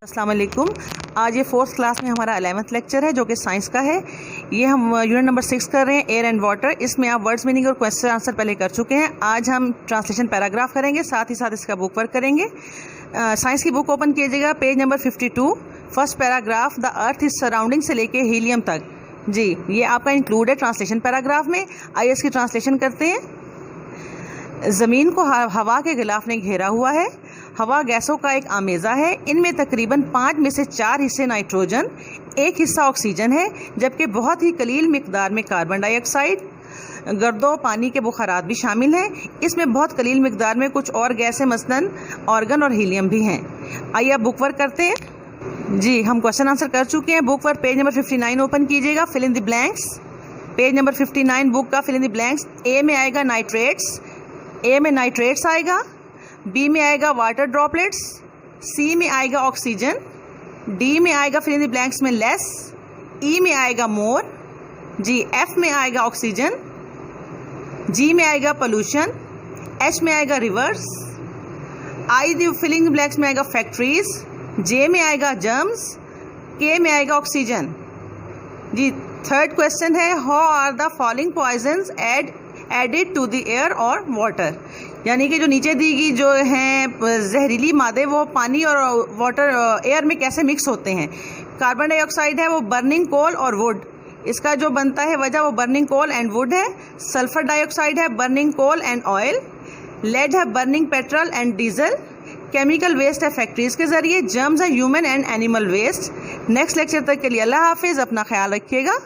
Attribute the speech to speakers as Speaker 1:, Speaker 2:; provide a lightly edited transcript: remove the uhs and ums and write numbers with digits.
Speaker 1: अस्सलाम वालेकुम। आज ये 4th क्लास में हमारा 11th लेक्चर है जो कि साइंस का है। ये हम यूनिट नंबर 6 कर रहे हैं, एयर एंड वाटर। इसमें आप वर्ड्स मीनिंग और क्वेश्चन आंसर पहले कर चुके हैं। आज हम ट्रांसलेशन पैराग्राफ करेंगे, साथ ही साथ इसका बुक वर्क करेंगे। साइंस की बुक ओपन कीजिएगा, page number 52, first paragraph, the earth is surrounding से लेके हीलियम तक। जी, ये आपका इंक्लूड है ट्रांसलेशन पैराग्राफ में। आइए इसकी ट्रांसलेशन करते हैं। ज़मीन को हवा के गिलाफ ने घेरा हुआ है। हवा गैसों का एक आमेज़ा है। इनमें तकरीबन 5 में से 4 हिस्से नाइट्रोजन, 1 हिस्सा ऑक्सीजन है, जबकि बहुत ही कलील मिकदार में कार्बन डाइऑक्साइड, गर्दो, पानी के बुखारात भी शामिल हैं। इसमें बहुत कलील मिकदार में कुछ और गैसें मसलन ऑर्गन और हीलियम भी हैं। आइए अब बुक वर्क करते हैं। जी, हम क्वेश्चन आंसर कर चुके हैं। Book work page number 59 open कीजिएगा, fill in the blanks. Page number 59 book का fill in the blanks. A में आएगा नाइट्रेट्स, ए में नाइट्रेट्स आएगा। बी में आएगा वाटर ड्रॉपलेट्स। सी में आएगा ऑक्सीजन। डी में आएगा फिल इन द ब्लैंक्स में लेस। ई में आएगा मोर। जी, एफ में आएगा ऑक्सीजन। जी में आएगा पोल्यूशन। एच में आएगा rivers. I the filling blanks में आएगा फैक्ट्रीज। जे में आएगा जर्म्स। के में आएगा ऑक्सीजन। जी, थर्ड क्वेश्चन है, how are the following poisons added to the air और वाटर। यानी कि जो नीचे दी गई जो हैं जहरीली मादे वो पानी और वाटर एयर में कैसे मिक्स होते हैं। कार्बन डाइऑक्साइड है वो बर्निंग कोल और वुड, इसका जो बनता है वजह वो बर्निंग कोल एंड वुड है। सल्फर डाइऑक्साइड है burning coal and oil. Lead है burning petrol and diesel. Chemical waste है फैक्ट्रीज के जरिए। जर्म्स है human and animal waste. Next lecture तक के लिए अल्लाह हाफिज़, अपना ख्याल रखिएगा।